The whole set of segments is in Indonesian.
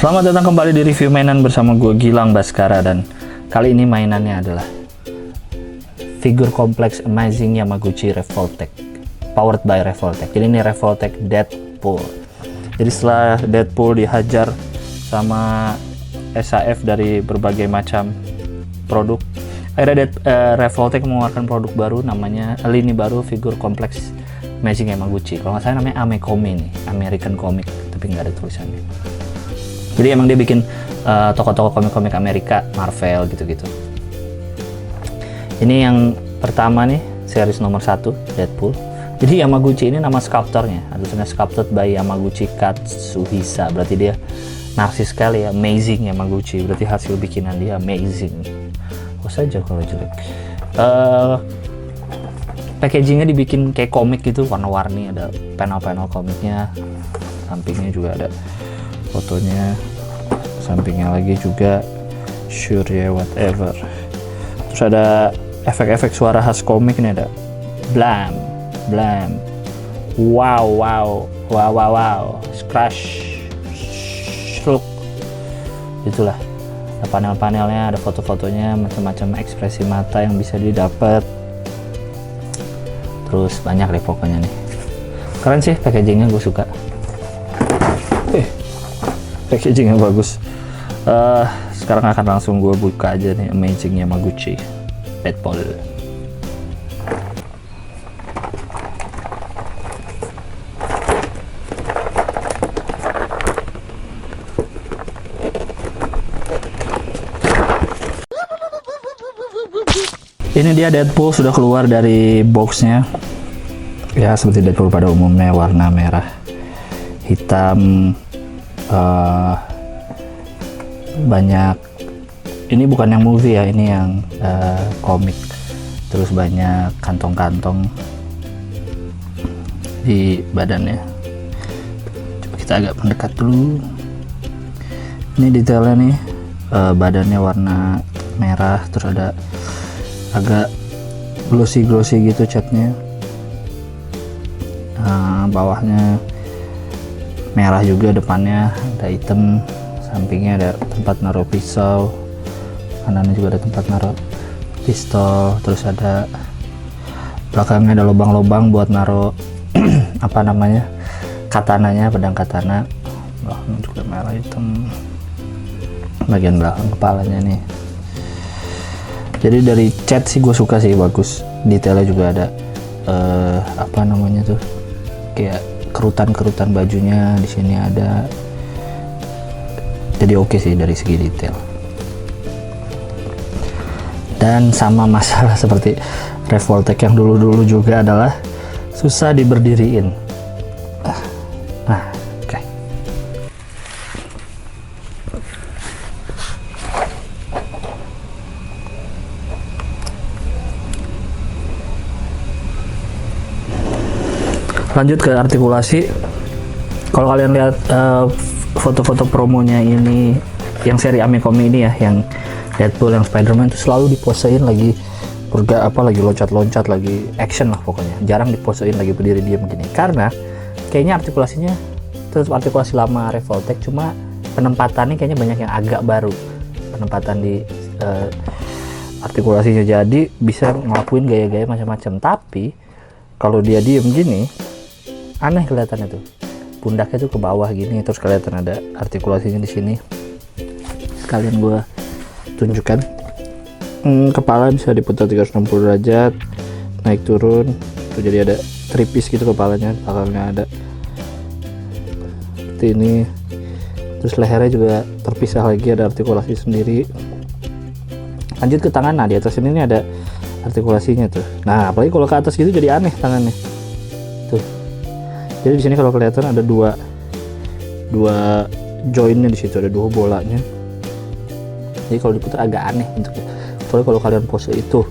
Selamat datang kembali di review mainan bersama gue Gilang Baskara, dan kali ini mainannya adalah figur kompleks Amazing Yamaguchi Revoltech, powered by Revoltech. Jadi ini Revoltech Deadpool. Jadi setelah Deadpool dihajar sama SAF dari berbagai macam produk, akhirnya Revoltech mengeluarkan produk baru namanya lini baru figur kompleks Amazing Yamaguchi. Kalau nggak salah namanya Amecomi nih, American Comic, tapi nggak ada tulisannya. Jadi emang dia bikin tokoh-tokoh komik-komik Amerika, Marvel gitu-gitu. Ini yang pertama nih, series nomor 1, Deadpool. Jadi Yamaguchi ini nama sculptornya, tulisannya sculpted by Yamaguchi Katsuhisa. Berarti dia narsis sekali ya, Amazing Yamaguchi. Berarti hasil bikinan dia amazing. Saja kalau jelek. Packagingnya dibikin kayak komik gitu, warna-warni, ada panel-panel komiknya, sampingnya juga ada fotonya, sampingnya lagi juga sure ya whatever. Terus ada efek-efek suara khas komik, ini ada blam blam, wow, scratch, stroke, itulah. Ada panel-panelnya, ada foto-fotonya, macam-macam ekspresi mata yang bisa didapat. Terus banyak deh pokoknya nih. Keren sih packagingnya, gue suka. Packagingnya bagus. Sekarang akan langsung gue buka aja nih Amazing Yamaguchi Deadpool. Ini dia Deadpool sudah keluar dari boxnya. Ya seperti Deadpool pada umumnya, warna merah, hitam. Banyak, ini bukan yang movie ya, ini yang komik. Terus banyak kantong-kantong di badannya. Coba kita agak mendekat dulu. Ini detailnya nih, badannya warna merah, terus ada agak glossy gitu catnya. Bawahnya merah juga, depannya ada hitam, sampingnya ada tempat naruh pisau, kanannya juga ada tempat naruh pistol, terus ada belakangnya ada lubang-lubang buat naruh apa namanya, katananya, pedang katana. Belakangnya juga merah hitam, bagian belakang kepalanya nih. Jadi dari cat sih gue suka sih, bagus, detailnya juga ada apa namanya tuh, kayak kerutan bajunya di sini ada. Jadi oke sih dari segi detail. Dan sama masalah seperti Revoltech yang dulu juga adalah susah diberdiriin. Oke. Lanjut ke artikulasi. Kalau kalian lihat foto-foto promonya ini, yang seri Amecomi ini ya, yang Deadpool, yang Spider-Man itu selalu diposein lagi lagi loncat-loncat, lagi action lah pokoknya. Jarang diposein lagi berdiri diam gini. Karena kayaknya artikulasinya tetap artikulasi lama Revoltech, cuma penempatannya kayaknya banyak yang agak baru. Penempatan di artikulasinya, jadi bisa ngelakuin gaya-gaya macam-macam. Tapi kalau dia diem gini, aneh kelihatannya tuh, pundaknya tuh ke bawah gini, terus kelihatan ada artikulasinya di sini. Sekalian gue tunjukkan, kepala bisa diputar 360 derajat, naik turun tuh, jadi ada tripis gitu kepalanya, belakangnya ada seperti ini. Terus lehernya juga terpisah lagi, ada artikulasi sendiri. Lanjut ke tangan, nah di atas ini ada artikulasinya tuh. Nah apalagi kalau ke atas gitu jadi aneh tangannya tuh. Jadi di sini kalau kelihatan ada dua joinnya, di situ ada 2 bolanya. Jadi kalau diputar agak aneh bentuknya. Soalnya kalau kalian pose itu,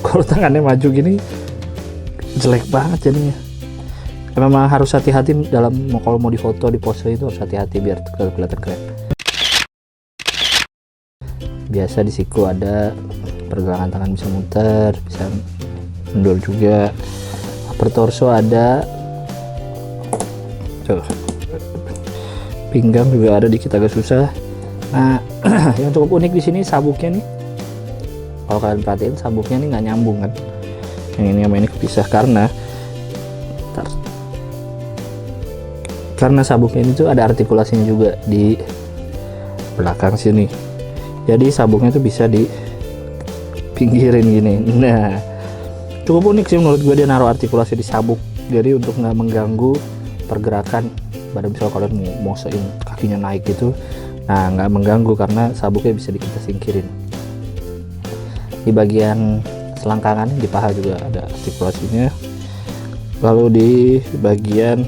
kalau tangannya maju gini jelek banget jadinya. Memang harus hati-hati dalam kalau mau difoto, di pose itu harus hati-hati biar kelihatan keren. Biasa di siku ada pergelangan tangan bisa muter, bisa mundur juga. Upper torso ada tuh, pinggang juga ada dikit agak susah. Nah, yang cukup unik di sini sabuknya nih. Kalau kalian perhatiin sabuknya nih nggak nyambung kan. Yang ini sama ini kepisah karena sabuknya ini tuh ada artikulasinya juga di belakang sini. Jadi sabuknya tuh bisa di pinggirin gini. Nah, cukup unik sih menurut gue, dia naruh artikulasi di sabuk. Jadi untuk nggak mengganggu pergerakan pada misal kalian mau kakinya naik gitu, nah nggak mengganggu karena sabuknya bisa kita singkirin. Di bagian selangkangan di paha juga ada artikulasinya. Lalu di bagian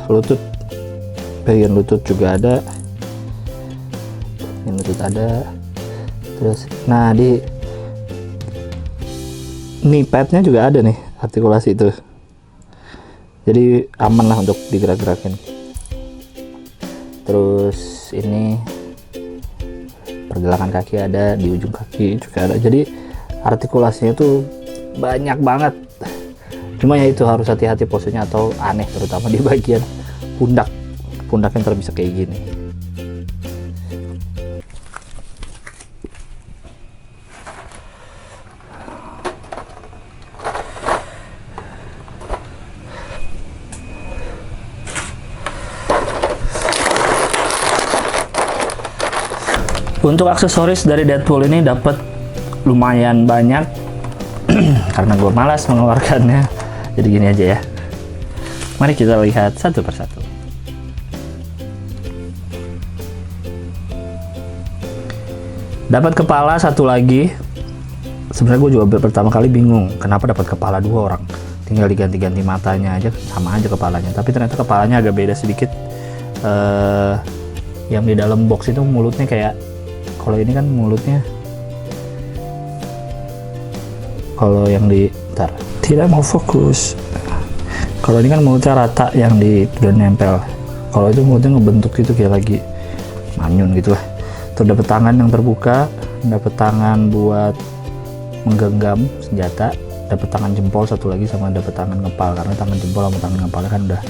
lutut, bagian lutut juga ada, yang lutut ada. Terus nah di knee padnya juga ada nih artikulasi itu, jadi aman lah untuk digerak-gerakin. Terus ini pergelangan kaki ada, di ujung kaki juga ada, jadi artikulasinya tuh banyak banget. Cuma ya itu harus hati-hati posenya atau aneh, terutama di bagian pundaknya ntar bisa kayak gini. Untuk aksesoris dari Deadpool ini dapat lumayan banyak karena gue malas mengeluarkannya, jadi gini aja ya. Mari kita lihat satu persatu. Dapat kepala satu lagi. Sebenarnya gue juga pertama kali bingung kenapa dapat kepala dua orang, tinggal diganti-ganti matanya aja, sama aja kepalanya. Tapi ternyata kepalanya agak beda sedikit. Yang di dalam box itu mulutnya kayak, kalau ini kan mulutnya, kalau yang di tidak mau fokus. Kalau ini kan mulutnya rata, yang di udah nempel. Kalau itu mulutnya ngebentuk gitu kayak lagi manyun gitu lah. Terus dapat tangan yang terbuka, dapat tangan buat menggenggam senjata, dapat tangan jempol satu lagi, sama dapat tangan ngepal, karena tangan jempol sama tangan ngepalnya kan udah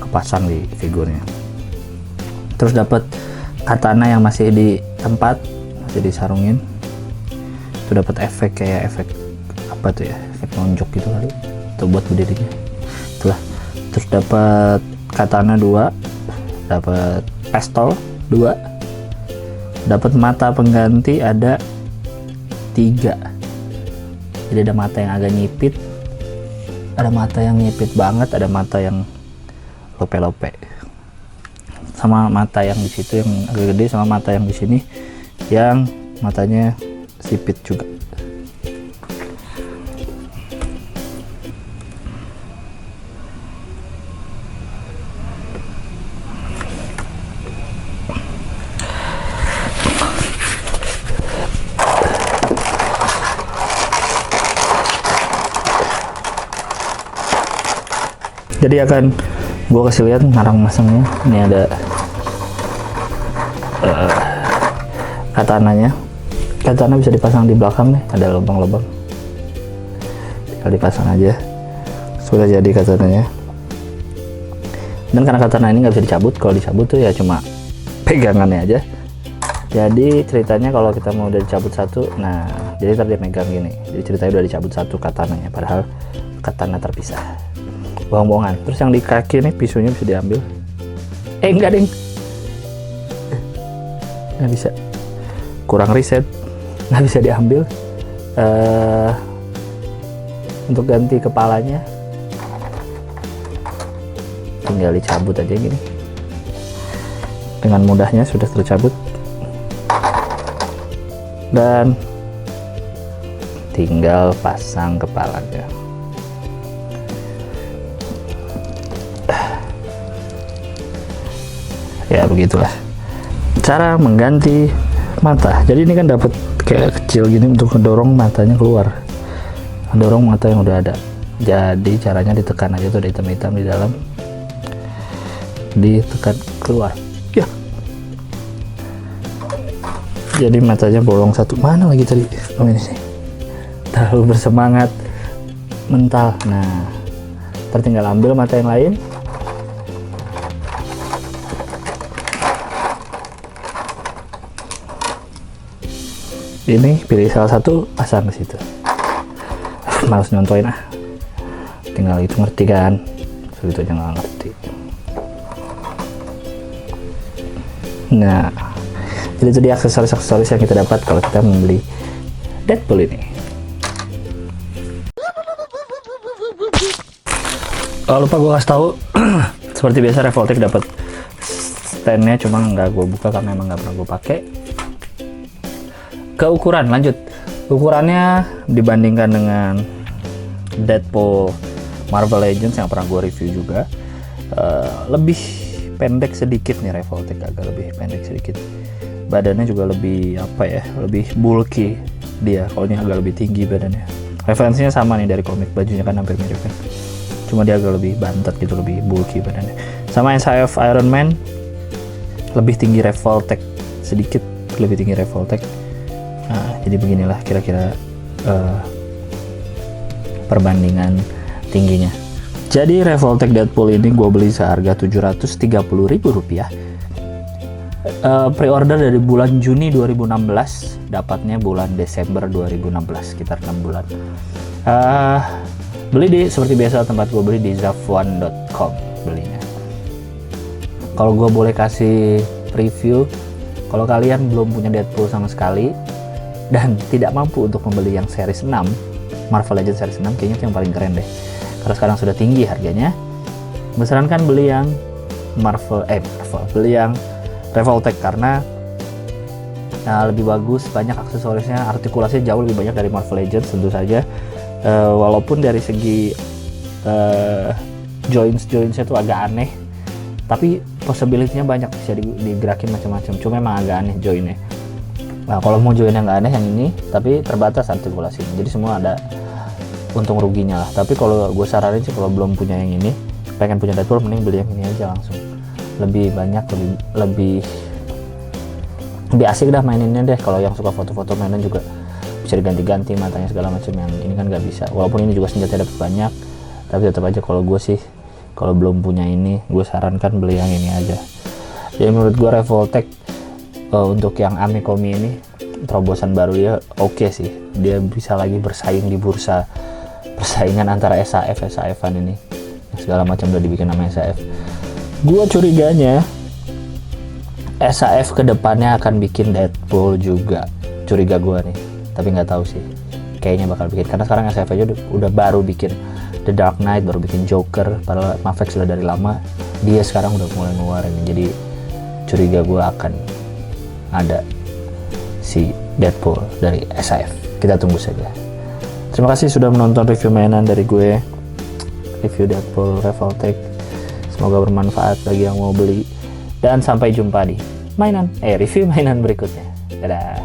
kepasang di figurnya. Terus dapat katana yang masih di tempat, masih disarungin. Itu dapat efek kayak efek apa tuh ya, efek nonjok gitu kali, itu buat berdirinya itulah. Terus dapat katana 2, dapat pistol 2, dapat mata pengganti ada 3. Jadi ada mata yang agak nyipit, ada mata yang nyipit banget, ada mata yang lope-lope, sama mata yang di situ yang agak gede, sama mata yang di sini yang matanya sipit juga. Jadi akan gue kasih lihat narang masangnya. Ini ada katananya. Katana bisa dipasang di belakang nih, ada lubang-lubang, tinggal dipasang aja, sudah jadi katananya. Dan karena katana ini nggak bisa dicabut, kalau dicabut tuh ya cuma pegangannya aja. Jadi ceritanya kalau kita mau udah dicabut satu, nah jadi ntar dia megang gini, jadi ceritanya udah dicabut satu katananya, padahal katana terpisah. Bohong-bohongan. Terus yang di kaki nih pisunya bisa diambil. Enggak deng, nggak bisa, kurang riset, nggak bisa diambil. Untuk ganti kepalanya tinggal dicabut aja gini, dengan mudahnya sudah tercabut, dan tinggal pasang kepalanya. Ya begitulah cara mengganti mata. Jadi ini kan dapat kayak kecil gini untuk mendorong matanya keluar, mendorong mata yang udah ada. Jadi caranya ditekan aja tuh, ada hitam-hitam di dalam, ditekan keluar ya. Jadi matanya bolong satu. Mana lagi tadi? Oh ini sih, terlalu bersemangat mental. Nah tertinggal ambil mata yang lain, ini pilih salah satu, pasang ke situ. Males nyontoin tinggal itu, ngerti kan? Itu aja nggak ngerti. Nah, jadi itu dia aksesoris yang kita dapat kalau kita membeli Deadpool ini. Oh, lupa gue kasih tahu. Seperti biasa Revoltech dapat standnya, cuma nggak gue buka karena emang nggak pernah gue pakai. Ke ukuran, lanjut. Ukurannya dibandingkan dengan Deadpool Marvel Legends yang pernah gue review juga, lebih pendek sedikit nih Revoltech, agak lebih pendek sedikit. Badannya juga lebih lebih bulky dia. Kalau ini agak lebih tinggi badannya. Referensinya sama nih dari komik, bajunya kan hampir mirip kan. Cuma dia agak lebih bantet gitu, lebih bulky badannya. Sama SAF Iron Man, lebih tinggi Revoltech sedikit, lebih tinggi Revoltech. Nah, jadi beginilah kira-kira perbandingan tingginya. Jadi Revoltech Deadpool ini gue beli seharga Rp730.000. Pre-order dari bulan Juni 2016, dapatnya bulan Desember 2016, sekitar 6 bulan. Beli seperti biasa tempat gue beli di zafwan.com belinya. Kalau gue boleh kasih review, kalau kalian belum punya Deadpool sama sekali dan tidak mampu untuk membeli yang series 6, Marvel Legends series 6, kayaknya itu yang paling keren deh. Karena sekarang sudah tinggi harganya. Disarankan beli yang beli yang Revoltech karena lebih bagus, banyak aksesorisnya, artikulasinya jauh lebih banyak dari Marvel Legends tentu saja. Walaupun dari segi joints-nya tuh agak aneh, tapi possibility-nya banyak, bisa digerakin macam-macam. Cuma emang agak aneh joinnya. Nah, kalau mau join yang nggak aneh yang ini, tapi terbatas artikulasinya. Jadi semua ada untung ruginya lah. Tapi kalau gue saranin sih, kalau belum punya yang ini, pengen punya Deadpool, mending beli yang ini aja langsung. Lebih banyak, lebih asik dah maininnya deh. Kalau yang suka foto-foto mainan juga bisa diganti-ganti matanya segala macam. Yang ini kan nggak bisa. Walaupun ini juga senjata dapat banyak, tapi tetap aja kalau gue sih, kalau belum punya ini, gue sarankan beli yang ini aja. Ya menurut gue Revoltech untuk yang Amikomi ini terobosan baru dia oke sih. Dia bisa lagi bersaing di bursa, persaingan antara SAF-an ini. Segala macam udah dibikin nama SAF. Gua curiganya SAF kedepannya akan bikin Deadpool juga. Curiga gua nih. Tapi nggak tahu sih. Kayaknya bakal bikin. Karena sekarang SAF aja udah baru bikin The Dark Knight, baru bikin Joker. Padahal Maverick sudah dari lama. Dia sekarang udah mulai ngeluarin. Jadi curiga gua akan ada si Deadpool dari SAF. Kita tunggu saja. Terima kasih sudah menonton review mainan dari gue, review Deadpool Revoltech. Semoga bermanfaat bagi yang mau beli, dan sampai jumpa di review mainan berikutnya. Dadah.